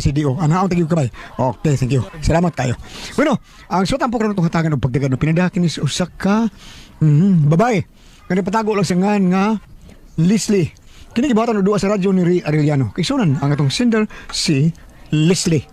sa CDO. Anaon tagi kabay. Okay, thank you. Salamat kayo. Bueno, ang sutan po karon tong hatagan og pagdagan pinadakin ni usa ka babae. Kani patago lang sa ngan nga Leslie. Kini gibatan og duwa sa radyo ni Ray Arellano. Kay sunan ang atong sender si Leslie.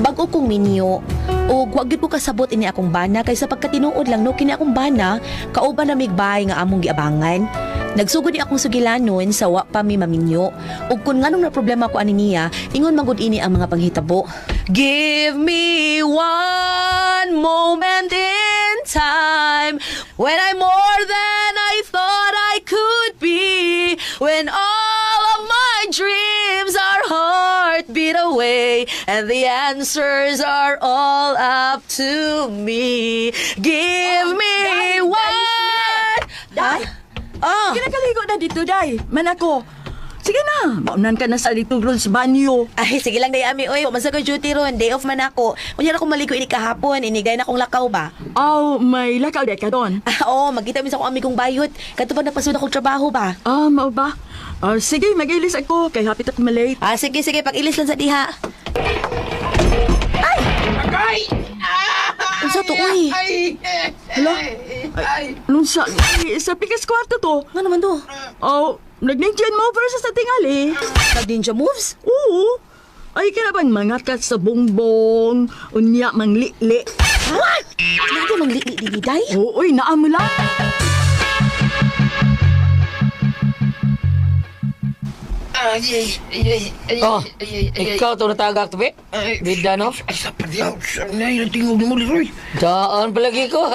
Bago kong minyo o wag gyud ko kasabot ini akong bana kay sa pagkatinuod lang no kini akong bana kauban na migbay nga among giabangan. Nagsugod ni akong sugilanon sa wa pa mi maminyo ug kun nganong na problema ko ani niya ingon magud ini ang mga panghitabo. Give me one moment in time when I'm more than I thought I could be, when all of my dreams are heartbeat away and the answers are all up to me. Give me one. Day? Kinakaligo na dito, Day. Manako. Sige na, maunan ka na sa litugron sa banyo. Ay, sige lang day ami. Oy, masa ko duty ron. Day off man ako. Kunya ako maligo ini kahapon. Inigay na akong lakaw ba? Oh, may lakaw day ka doon. Oo, magkita mi sa akong amigong bayot. Katupad na pasod akong trabaho ba? Mao ba? Sige, mag-ilis ako. Kay hapit ako malate. Sige, pag-ilis lang sa diha. Agay! Ang sa to, uy. Hala? Nung sa pikas kwarto to. Nga naman to? Nag-ninjan mo para sa tingali. Nag-ninja moves? Oo. Ay, kanaban mangakat sa bongbong. Unya, mangli-li. What? Lagi mang li-li day? Oo, naamo lang. Ikaw to natagak to, be? Bida, no? Ay, sa padyaw. Saan na yung tingog ni mo, Leroy? Daan palagi ko.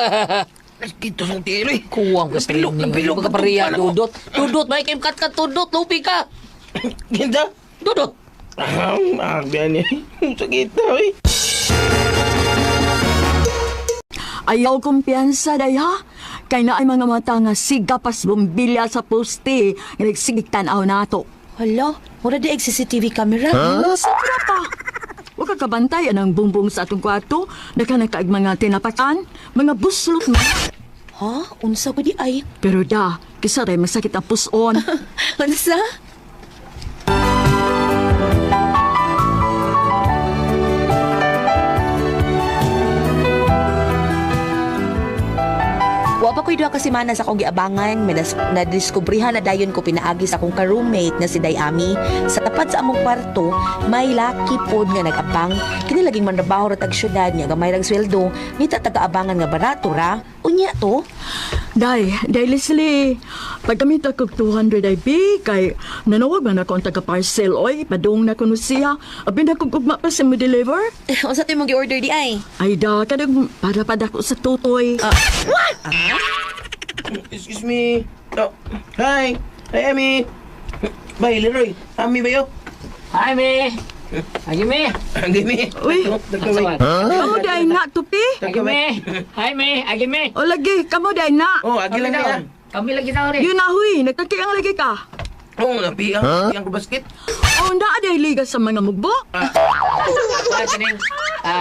Ay, kito sa tiloy. Kuwang ka sa Napilok, tingin. napilok. Pagkapariya, dudot. Dudot, may kat dudot. Lupi ka. Ginda? Dudot. Magbiyan eh. Sakit na, eh. Ayaw kumpiyansa, day ha? Kay na ay mga mata nga sigapas bumbilya sa poste. Nagsigik tanaw na to. Hala, mura di CCTV camera. Sobra pa. Huwag kakabantayan ang bumbong sa atong kwarto. Nagkanakaig mga tinapatan, mga buslot man. Ha? Unsa ko di ay? Pero da, kisaray masakit ang puson. Unsa? Wa pa ko'y duha ka semana sa akong giabangan, nadiskubrihan na dayon ko pinaagi sa akong ka-roommate na si Dayami. Sa tapat sa among kwarto, may laki pod nga nag-abang. Kini laging manrabaho ra tag syudad niya gamay rag sweldo, ngita taga-abangan nga barato ra. Unya to? Day Leslie, pagkamit ako 200 IB, kay nanawag man ako ang taga-parcel, oy, padung na kuno siya. Abin ako gugma pa sa mo deliver. Unsa to imong gi-order di ay? Ay da, kadang para ko sa tutoy. What? Excuse me. Oh, hi. Hi, Amy. Bye, Leroy. Ami ba yun? Hi, me. Agi, me. Agi, me. Uy, Asawan. kamo day na, tupi? Agi, me. Hi, me. Agi, me. O lagi, kamo day na. Oh, agi lang yan. Kami lagi na rin. Yun na, huy, nagkakiang lagi ka. Oh, napiang ko basket. O, na day liga sa mga mugbo. Kining,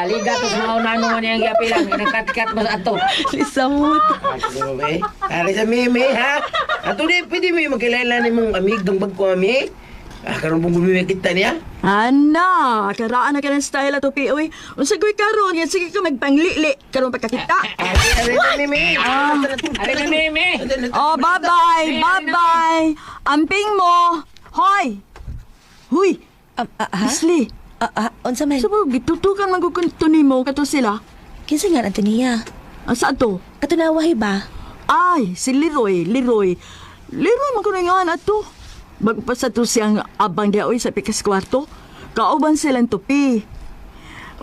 liga to sa mga unano niya ang gapilang. Nagkat-kat mo sa ato. Lisamot. Ano ba eh? Ari sa mimi, ha? Ato di, pwede mo yung magkilala ni mong amig, dangbag ko ami. Karoon pong gumimik kita niya. Ana, karaan na ka ng style at tupi, uy. Unsa ko'y karon, yan sige ka magpanglili. Karon pagkakita. Ari sa mimi. Ari na, me, me. Oh, bye-bye, bye-bye. Amping mo. Hoy. Huy, Ha? Leslie. Unsa man? Sabi, gitutukan magkukunto ni mo kato sila. Kinsa nga nato niya? Asa to? Katunawahay ba? Ay, si Leroy. Leroy man ko na nga na to. Bago pa sa to siyang abang diaoy sa pikas kwarto, kauban silang tupi.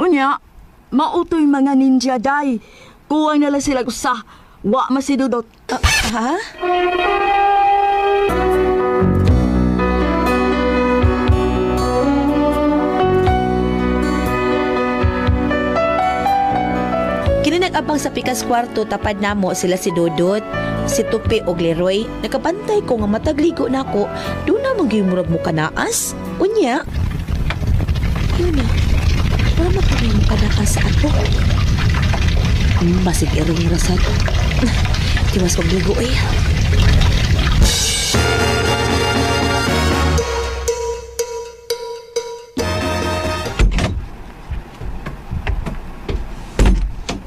Unya, mautoy mga ninja day. Kuwang nila sila sa wa masidudot. Ha? Kini nag-abang sa pikas kwarto tapad namo sila si Dodot, si Tupi og Leroy. Nakabantay ko nga matagligo na ako. Doon na magyumurag mo kanaas. Unya. na. Wala magkabay mo kadaka sa ato. Basig iring rasad. Tiwas kong ligo eh.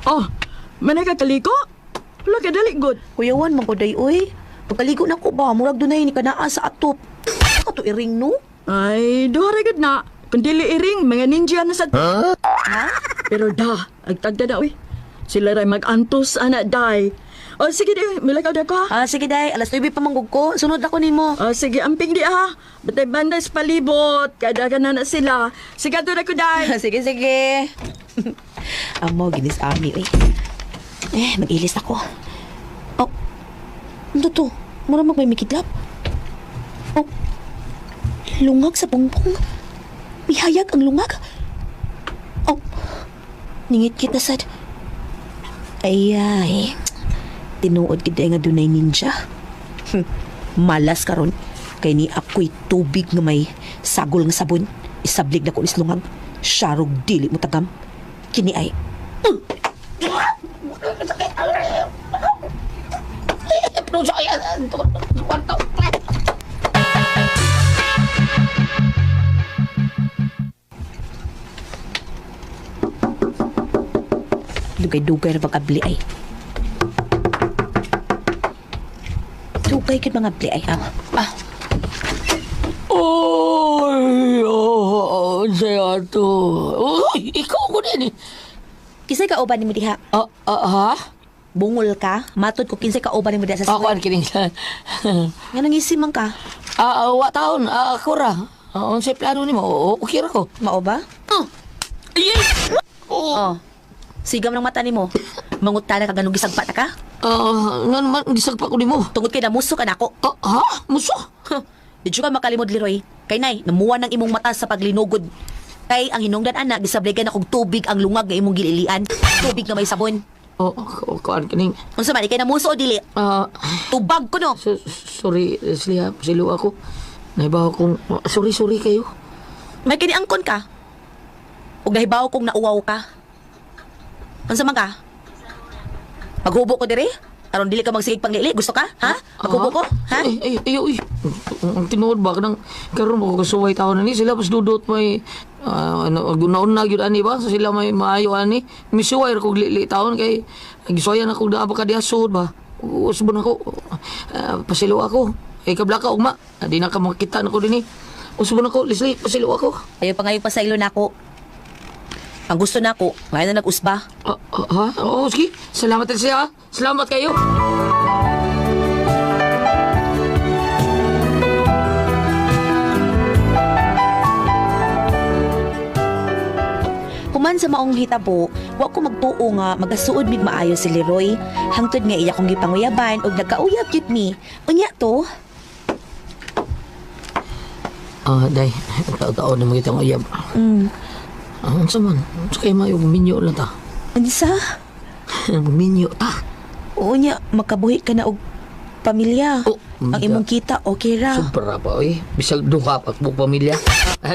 Oh, manay ka kaliko? Wala ka dali, good. Kuyawan, mangkoday, oy. Pagkaligo na ko ba, murag dunay ni kanaa sa atop. Saka to iring, no? Ay, duha good na. Kung dili iring, mga ninja na sa... Ha? Pero da, agtagda na, uy. Sila rin mag-antos, anak, day. O, sige di, milakaw na ka. Ah, sige, day. Alas 9 pa manggug ko. Sunod ako ni mo. O, sige, amping di, ha. Batay banday sa palibot. Kada ka na sila. Sige, doon ako, day. Sige, sige. Amo, ginis ami, oy. Mag-ilis ako. Oh, ano to? Mura may mikidlap. Oh, lungag sa bongbong. May hayag ang lungag. Oh, ningit kita sad. Ay, tinuod kita nga dunay ninja. Malas karon kay ni ako'y tubig nga may sagol nga sabon. Isablig na ko islungag. Syarog dili mo tagam. Kini ay. Dugay-dugay na pag-abli ay. Dugay kit mga abli ay. Oy, saya to. Uy, ikaw ko din eh. Kisay ka uban ni mo diha? Ha? Bungol ka? Matod ko kinsay ka uban ni mo diha sa Ako school. ang kining sa... Nga nangisimang ka? Wa taon, ako ra. Unsay plano ni mo? Okay ra ko. Mao ba? Yes! Oh. Sigam ng mata ni mo. Mangutana ka ganong gisagpa ta ka? Nga naman, gisagpa ko ni mo. Tungod kay namuso ka nako. Ha? Muso? Di ka makalimod, Leroy. Kay nay, namuwa ng imong mata sa paglinugod. Kay ang hinungdan anak, gisabligan akong tubig ang lungag nga imong gililian. Tubig na may sabon. Kuan kining... Unsa man, ikay namuso o dili? Tubag ko no. Sorry, Leslie ha. Pasilo ako. Naibaw kong... Sorry kayo. May kiniangkon ka. Ug nahibaw kong nauwaw ka. Unsa man ka? Maghubo ko diri? Aron dili ka magsigig panglili, gusto ka? Ha? Maghubo ko? Ha? Ay. Ang tinuod ba? Karon mo kasuway tao na ni. Sila pas dudot may... naon na yun ani ba? So sila may maayo ani. Misuway ko lili taon kay... Gisuwayan ako na ka diasod ba? Usbon ako. Pasilo ako. Kablaka ugma. Di na ka makita na ko din eh. Usbon ako, Leslie. Pasilo ako. Ayaw pa ngayon pasaylo na ako. Ang gusto na ako, ngayon na nag-usba. Ha? Oo, sige. Salamat siya. Salamat kayo. Human sa maong hitabo, wa ko magtuo nga magasuod mig maayo si Leroy. Hangtod nga iya kong gipanguyaban og nagkauyab gyud mi. Unya to? Day. Taon na mo kitang uyab. Ang saman. Sa kayo mayo, minyo lang ta. Ansa? Minyo ta. Oo nya, makabuhi ka na og pamilya. Ang imong kita, okay ra. Sobra pa, oy. Bisag duha pa kong pamilya.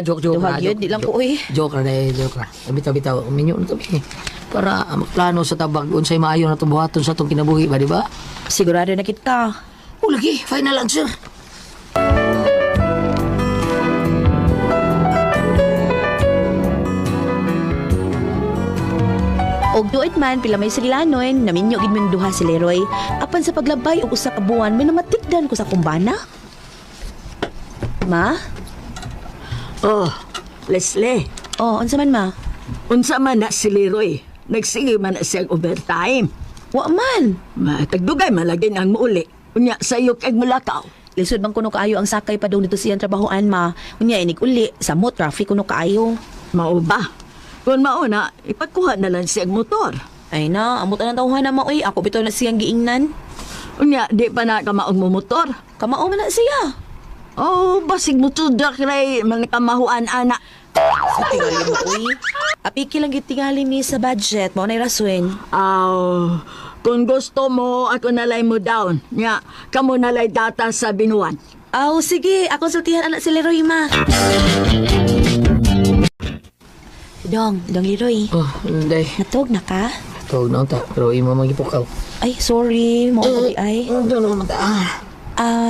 Joke. Duhag yun, di lang ko, oy. Joke ra. Bitaw. Minyo na kami. Para magplano sa tabag. Unsay maayo na tubuhaton sa itong kinabuhi ba, di ba? Sigurado na kita. Lagi. Final answer. Og duit man pila may silanon, naminyo gid man duha si Leroy. Apan sa paglabay og usa ka buwan, may namatikdan ko sa kumbana. Ma? Oh, Leslie. Oh, unsa man ma? Unsa man na si Leroy. Nagsige man na siyang overtime. Wa man. Matagdugay malagi ang muuli. Unya sayo kag mulakaw. Lisod bang kuno kaayo ang sakay pa daw dito siyang trabahoan ma. Unya inig uli, sa mo traffic kuno kaayo. Mao ba? Kung mauna, ipagkuha na lang siyang motor. Ay na, amot na tawhan na maoy. Ako bitaw na siyang giingnan. Unya, di pa na kamaong mo motor. Kamao man na siya. Oh, basig mo tudak ray, mga kamahuan anak. Sa tingali mo, uy. Apiki lang gitingali mi sa budget. Mao na'y rason. Kung gusto mo, ako nalay mo down. Nya, kamo nalay data sa binuan. Aw, sige. Ako sultihan anak si Leroy, ma. Dong Leroy. Oh, day. Natog na ka? Tawag na ta. Pero imo magipukaw. Ay, sorry. Mao di ay. Ano naman ta?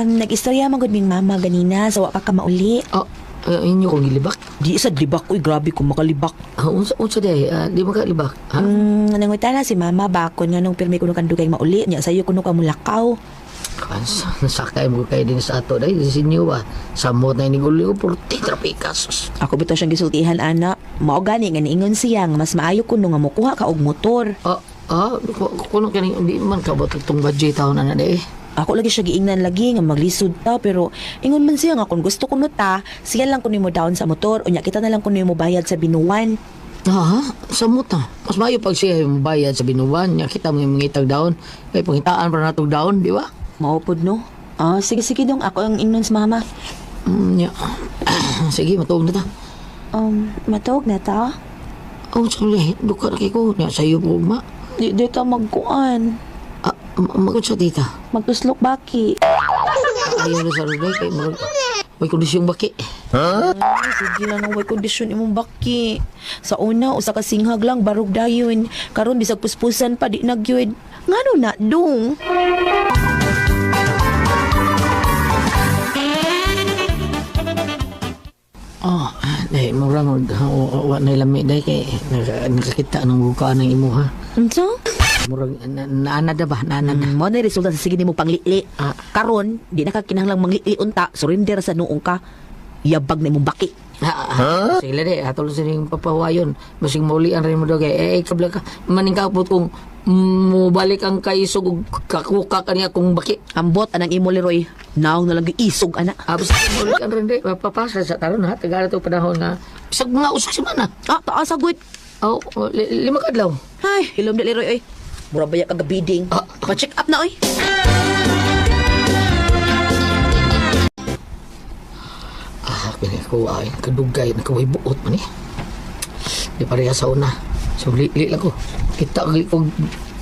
Nag-istorya magud ming mama ganina sa wa pa ka mauli. Oh, inyo kong gilibak. Di sa libak. Uy, grabe kung makalibak. Unsa day? Di makalibak. Ha? Nangutana si mama bakon nga nung pirmi kuno kan dugay mauli nya sayo kuno ka mulakaw. Nasakay mo kayo din sa ato day. Sa inyo ba? Samot na iniguli ko 40 trapikas. Ako bitaw siyang gisultihan ana. Mao gani nga niingon siya nga mas maayo kuno nga mokuha ka og motor. Kuno kani hindi man kabot itong budget taon na day. Ako lagi siya giingnan lagi nga maglisod ta pero ingon man siya nga kung gusto kuno ta, siya lang kuno mo down sa motor unya kita na lang kuno mo bayad sa binuwan. Samot na. Mas maayo pag siya yung bayad sa binuwan. Nya kita mo yung mangitag daon. Kaya pangitaan para natong daon, di ba? Maupod no? Sige dong ako ang ingnon sa mama. Nya. Sige, matuog na ta. Matawag na ta? Sorry. Duka na ko. Nya, sa'yo po, ma. Di ta magkuan. Magkot sa tita. Magtuslok baki. Ayaw na sa ruday. Kaya may kondisyong baki. Sige lang ang way kondisyon imong baki. Sa una, usa ka singhag lang, barog dayon. Karon bisag puspusan pa, di nagyod. Ngano na, dong? Dahil mura mo, wa na lami dahil kay nakakita ng bukaan ng imo ha. Unsa? Murag, naanada ba? Naanada. Mo na resulta sa sige nimo panglili. Karon, di na ka kinahanglang manglili unta, surrender sa nuong ka. Yabag na imong baki. Sige de, atol sa ning papawayon. Basing maulian rin mo daw kay kabla ka maningkapot kung mubalik ang kaisog ug kakuka kaniya kung baki. Ambot anang imo Leroy. Naong na lang isog ana. Basta maulian rin de, papasa sa taron ha. Tagala to panahon nga. Bisag mga usok si mana. Taas agud. Lima kadlaw. Ay, ilom na Leroy oy. Mura baya kagabiding. Pa-check up na oy. Kaya ko ay kadugay na kaway buot man eh. Di pareha sa una. So li lang ko. Kita ko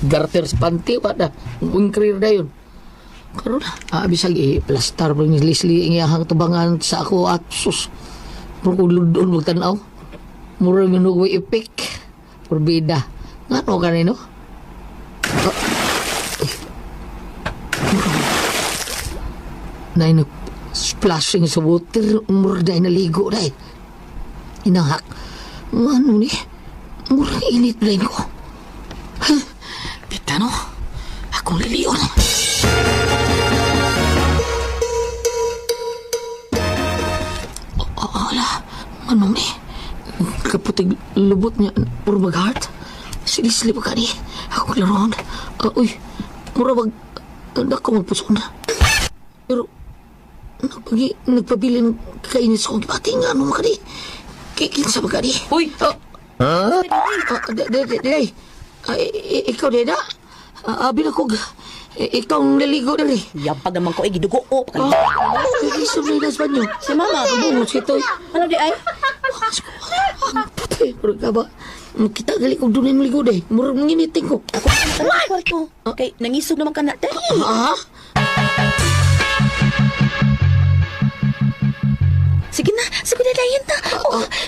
garter sa panty pa da. Ang career na yun. Karon bisag plastar pa ni Leslie ang iyang tubangan sa ako at sus. Mura ko ludon magtanaw. Mura minugway ipik. Porbida. Nga no kanino? Nainap splashing sa water, murday na ligo day. Inahak. Ano ni? Murang init day ko. Kita no? Akong liliyon. Ala, ano ni? Kaputig lubot niya, puro mag-heart. Sinisli pa ka ni. Ako laron. Uy, mura mag... Tanda ko magpuso na. Pero... Nagpabili ng kainis kong pati nga ano makadi. Kinsa makadi. Uy! Day, ikaw Deda? Abi na ko. Ikaw ang naligo na rin. Yabag naman ko gidugo o. Iso na yung husband nyo. Si mama. Bungot si Toy. Ano di ay? Puti, pero ka ba? Kita gali kong dunay maligo day. Murag nginiting ko. Ako ang kwarto. Okay, nangisog naman ka na. Dali. Sige na dayan ta.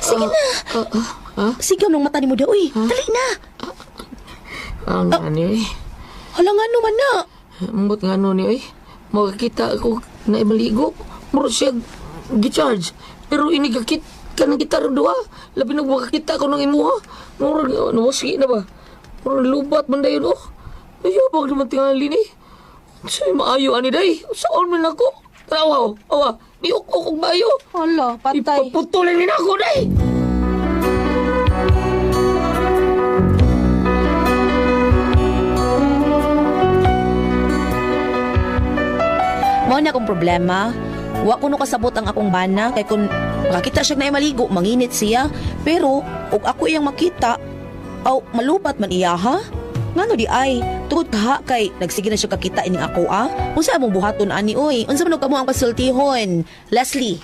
Sige na. Sige nung mata ni mo daw. Uy, dali na. Ang ano eh. Hala nga naman na. Mabot nga ano ni eh. Makakita ako na maligo. Muro siya gicharge. Pero inigakit ka ng gitar doa. Labi na makakita ko ng imuha. Muro nawasi na ba? Muro lubat man dayon oh. Ayabag naman tingali ni. Sa'yo maayo ani day. Saan man ako? Tarawaw. Di ako kong bayo. Hala, patay. Ipaputulin din ako day. Mao na akong problema. Wa ko no kasabot ang akong bana kay kun makakita siya na maligo, manginit siya. Pero ug ako iyang makita, malupat man iya ha. Ngano di ay tungod kaha kay nagsige na siya kakita ining ako Unsa among buhaton ani oy? Unsa man kamo ang pasultihon? Leslie.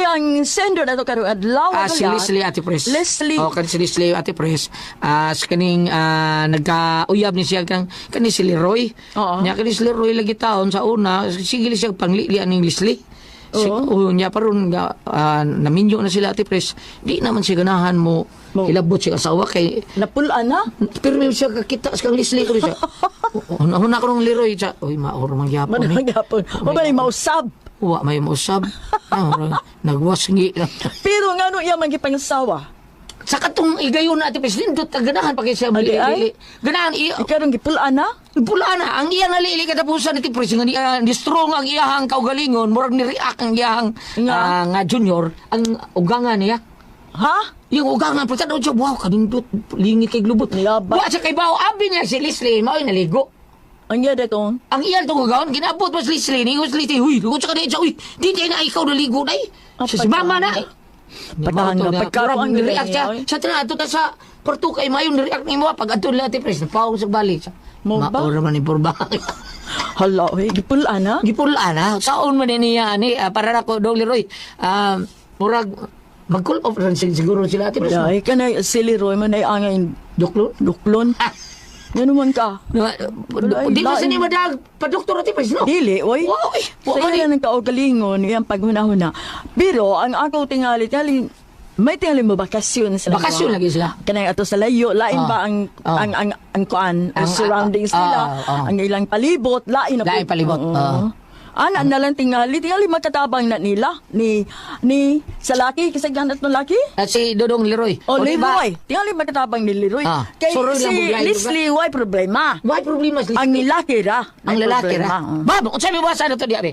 Ang sender nindot ato karong adlaw. Si Leslie Ate Pres. Leslie. Oh, kan si Leslie Ate Pres. Sa kaning nagkauyab ni siya kani si Leroy. Oo. Nya kani si Leroy lagi taon sa una, sige siya panglilian ning Leslie. Nya paron naminyo na sila Ate Pres. Di naman siya ganahan mo ilabot siya asawa kay Napulaan na. pero may siya kakita sa kang Leslie ko siya. Una ko nung Leroy siya. Uy, maor man gyapon. Managapon. O ba mausab? Wa may mausab. Nagwasngi lang. Pero nga no iya man gipangsawa. Sa katong igayon na Ate Pres, nindot ganahan pa kay siya Adi ay? ganahan Ikarong gipulaan na. pula na ang iyang nalili katapusan ni Tipres nga ni strong ang iyahang kaugalingon murag ni react ang iyahang nga junior ang ugangan niya. Ha? Yung ugangan po tanong siya, wow, kanindot lingi kay glubot. Laban. Wa siya kay bawo abi niya si Leslie mao naligo. Ang yada tong. Ang iyang tong ugangan ginabot mas Leslie ni Leslie, huy, ko sa kanina siya, uy, di na ikaw naligo nay. Siya si mama na. Padang na pagkaroon ang react siya. Sa tinato ta sa Porto kay mayon react ni mo pag adto la Tipres napawag sa balik. Mo ba? Maor man ni Purba. Hala, gipulaan na. Gipulaan na. Saon man niya ani para nako Dong Leroy. Murag mag-call off ran siguro sila Ate Pres. Ay, kanay si Leroy man ay angay Doklo. duklon. Yan naman ka. Di ba sa ni madag pa doktor Ate Pres no? Dili, oy. Wow, Sa iya ng kaugalingon, iyang paghuna-huna. Pero, ang ako tingali, may tingali mo bakasyon sila. Bakasyon lagi sila. Kanay ato sa layo, lain ba ang kuan, ang surroundings nila, ang ilang palibot, lain na Lain palibot, Ana na lang tingali makatabang na nila ni sa laki kasi ganat no laki. Si Dodong Leroy. O di ba? Leroy, tingali makatabang ni Leroy. Kay Suro lang si buglain, Leslie, why problema? Why problema si Ang nilaki ra. ang may lalaki problema. ra. Bab, unsa mi basa to di ari?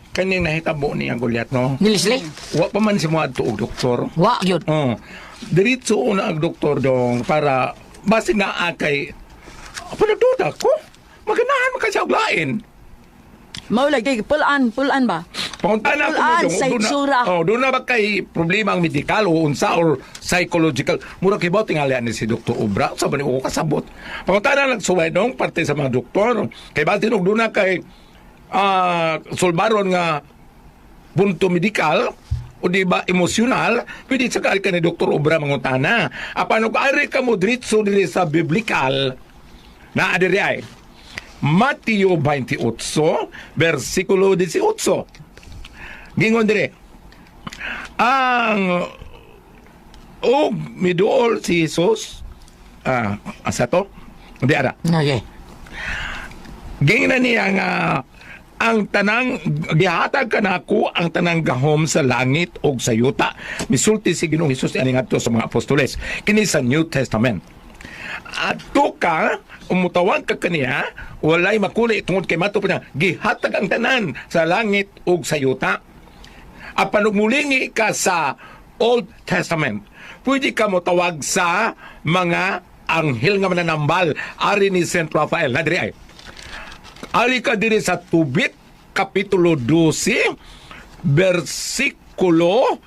Kaning nahitabo ni ang Goliath, no? Ni Leslie? Wa pa man si mo adto og doktor. Wa gyud. Diretso una ang doktor dong para base na akay panagduda ko. Maganahan man kasi og lain. Maulay kay pulaan ba? Pangutana Pulaan ko sa itsura. doon na ba kay problema ang medical o unsa or psychological. Mura kay ba tingali ni si Dr. Obra sa bani ko kasabot. Pangutana nagsuway dong parte sa mga doktor. Kay ba tinog doon na kay sulbaron nga punto medical o di ba emosyonal, pwede sa ka ni Dr. Obra mangutana. Apano ka ari ka mo diretso dili sa biblical na adiri ay Mateo 28, versikulo 18. Gingon dire, ang miduol si Jesus, asa to? Hindi ara. Okay. Gingon niya nga, ang tanang gihatag kanako ang tanang gahom sa langit o sa yuta. Misulti si Ginoong Hesus ani ngadto sa mga apostoles kini sa New Testament. Ato ka umutawag ka kaniya walay makuli tungod kay mato pa gihatag ang tanan sa langit o sa yuta. Apan mulingi ka sa Old Testament, pwede ka motawag sa mga anghel nga mananambal ari ni Saint Raphael na diri ay ari ka diri sa Tubit, Kapitulo 12, versikulo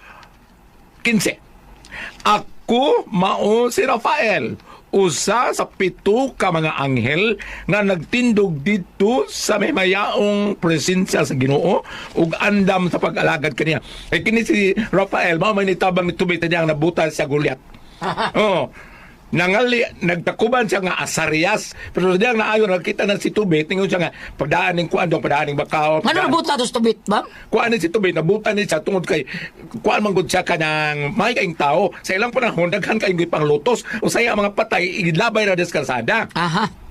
15. Ako mao si Rafael, usa sa 7 ka mga anghel nga nagtindog dito sa may mayaong presensya sa Ginoo ug andam sa pag-alagad kaniya. Kay kini si Rafael mao may nitabang ni Tubit niya nga nabutan sa Goliath. Nangali, nagtakuban siya nga Asarias, pero diyan na ayon nakita na si Tubit, tingin siya nga pagdaan ng kuan dong pagdaan ng Bakaw. Ano nabuta to Tubit, ba? Kuan ni si Tubit, nabutan ni siya tungod kay kuan man gud siya kanang may kaing tao. Sa ilang panahon daghan kay pang lutos o saya mga patay ilabay ra deskalsada. Aha.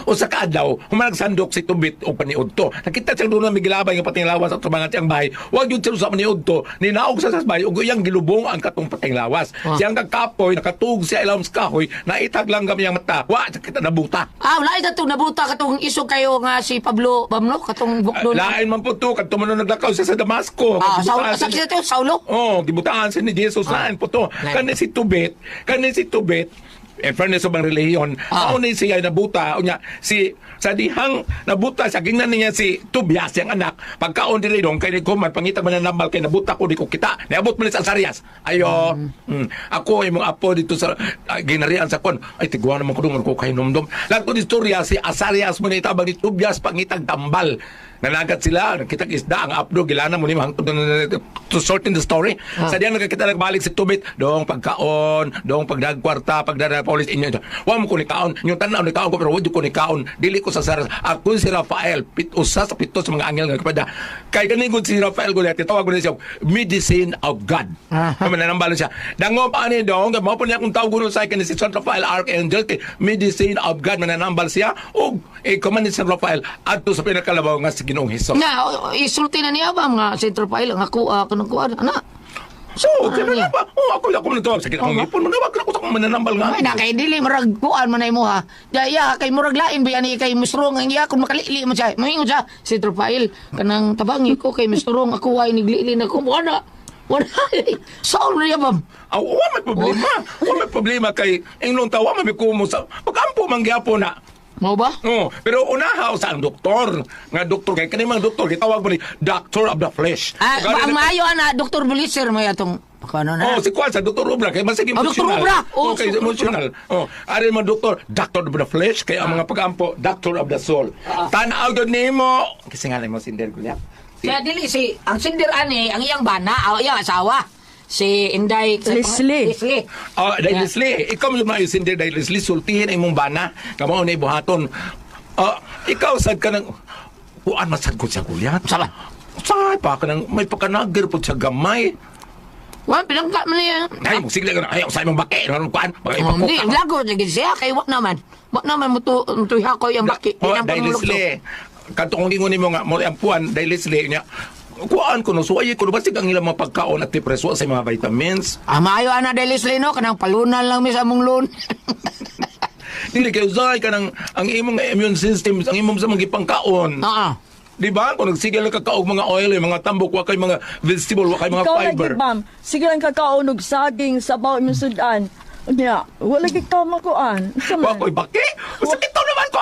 O sa kaadlaw, humanag sandok si Tubit o paniud to. Nakita siya doon na migilabay ng pating lawas at mga tiyang bahay. Huwag yun siya sa paniud to. Ninaog sa bahay, ug iyang gilubong ang katong pating lawas. Siyang kagkapoy, nakatug siya ilawang sa kahoy, naitag lang kami ang mata. Wa, kita nabuta. Wala ito nabuta katong isog kayo nga si Pablo Bamno, katong bukdo na. Lain man po to, katong man naglakaw siya sa Damasco. Sakit ito, Saulo? Gibutaan siya ni Jesus. Lain po to. Kani si Tubit, in fairness sa bang relihiyon, ako na siya nabuta, unya, si, sa dihang nabuta, sa gingnan niya si Tobias, yung anak, pagkaon dili dong, kay Kuman, pangitag man na nambal, kay nabuta ko, di ko kita, naabot man sa Sarias. Ayo, ako, yung mga apo dito sa ginarian sa kon, ay, tigwa naman ko doon, ko kay numdum. Lahat ko di istorya, si Asarias mo na itabang ni Tobias, pangitag tambal. Nanagat sila, nakitag isda, ang updo, gilana mo ni hangtod to shorten the story. Sa diyan nakakita nagbalik si Tubit, dong pagkaon, dong pagdagkwarta, pagdada police inyo. Wa mo ko ni kaon, yung tanaw ni kaon ko pero wala ko ni kaon. Dili ko sa Saras. Ako si Rafael, usa sa pito sa mga angel nga kapada. Kay ganing gud si Rafael ko dati tawag ko na siya medicine of God. Kami nanambalo siya. Dango pa ani dong, mao pa niya akong tawag ko sa akin si San Rafael Archangel, kay medicine of God mananambal siya og command ni San Rafael adto sa pinakalabaw nga si Ginoong Hesus. Na, isulti na niya ba mga Central File, ang ako, kanang kuha, anak. So, kaya na ba? Ako na tawag sa kinakong ipon. Manawag na ko sa kong mananambal nga. Ay, na, kay dili, marag kuhaan man na mo ha. Daya, kay murag lain, ba yan, kay Mistrong, ang iya, kung makalili mo siya. Mahingo siya, Central File, kanang tabangi ko, kay Mistrong, ako ay niglili na ko, wala. Saul na yan, ma'am. Wa may problema. Wa may problema kay inglong tawa may kumo sa pagampo mangyapo na. Mau ba? Oh, pero unahaw sa ang doktor. Nga doktor kay kanimang doktor gitawag mo ni Doctor of the Flesh. Ang maayo na, Dr. Bulisser, may atong, pakano na. Oh, si Kwan sa Dr. Ubra kay masig Dr. emotional. Ubra! Oh, kay emotional. Oh, ari man doktor, Doctor of the Flesh kay ang mga pagampo, Doctor of the Soul. Tan-aw gud nimo. Kasi nga mo sinder ko niya. Kaya dili, ang sindir ani, ang iyang bana, ang iyang asawa, si Inday... Leslie. Oh, dahil Leslie, ikaw mo yung sindir dahil Leslie, sultihin imong bana, kamo na ibuhaton. Ikaw, sad ka ng... Kuan masad ko siya gulyat. Sala. Say, pa ka ng... May pakanagir po siya gamay. Wan, pinangka mo niya. Ay, magsigla ka na. Ayaw, sa imong baki. Ano, kuan? Hindi, lago, lagi siya, kay wak naman. Wak naman, mutuha ko yung baki. Oh, dahil Leslie, katong ingon mo nga, mo ang puan, dahil Leslie, niya, kuan ko no, so ay ko, basig ang ilang mga pagkaon at tipreswa sa mga vitamins. Maayo ana Delis Lino, kanang palunan lang mi sa among loan. Dili kayo zay ka ng ang imong immune system, ang imong sa mga pangkaon. Di ba? Kung nagsigil na kakaog mga oil, mga tambok, wa kay mga vegetable, wa kay mga Ikaw fiber. lagi, ma'am. Sige lang kakaunog saging, sabaw, imong sudan. Unya, wala lagi ka makuan. Wa ko'y baki? Sakit to naman ko!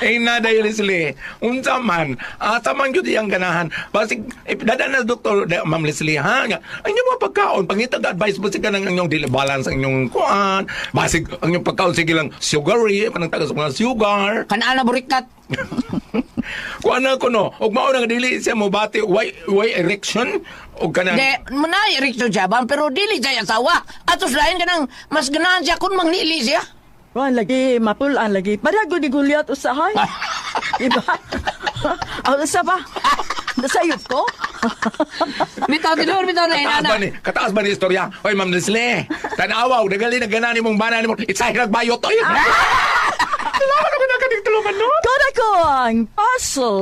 Eh na dahil Leslie, unsa man, taman yun iyang ganahan. Basig, dada na doktor, Ma'am Leslie, ha? Ang inyong mga pagkaon, pangitag advice mo siya ng inyong dili balance ang inyong kuan. Basig, ang inyong pagkaon, sige lang, sugary, panang tagas mga sugar. Kanaan na burikat. Kuan na ko no, og mao nang dili siya mo bati, why erection? Og kanang... De, manay rikto siya ba, pero dili siya asawa. Atos lain kanang, mas ganahan siya kung manglili siya. Wan lagi, mapulaan lagi. Parago di gulyat usahay. Diba? Usa ba? Nasayop ko? Bitaw na inana. Kataas ba ni istorya? Oy, Ma'am Leslie, tanawaw, nagali na ganani mong bana ni mo, itsahin nagbayot to yun. Salamat ako na kanig tulungan no? Kada ko ang puzzle.